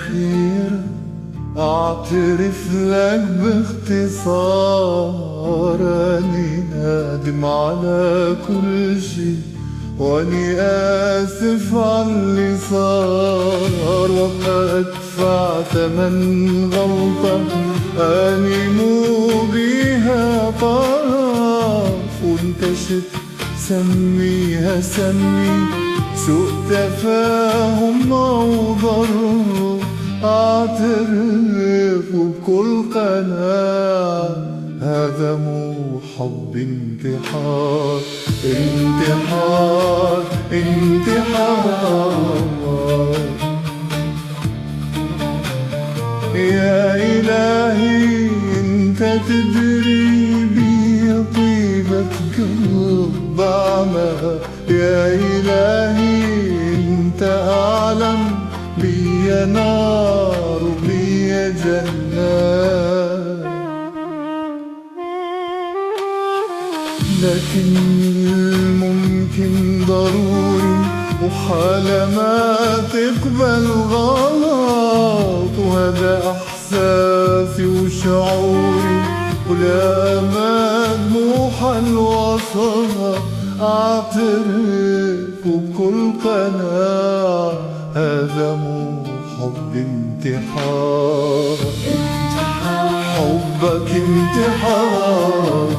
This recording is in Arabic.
الأخيرة أعترف لك باختصار أني نادم على كل شيء، وأني آسف على اللي صار، وأدفع ثمن غلطة أني مو بيها طرف، وانت شت سميها سمي سوء تفاهم أو ضرر. أعترف بكل قناعة هذا مو حب، انتحار انتحار انتحار. يا إلهي انت تدري بي طيبة قلب بعمى، يا إلهي انت أعلم بي نار وبي جنات. لكن الممكن ضروري وحالة ما تقبل غلط، وهذا إحساسي وشعوري ولا أمان مو حل وسط. أعترف بكل قناعة هذا مو حب، انتحار حبك انتحار.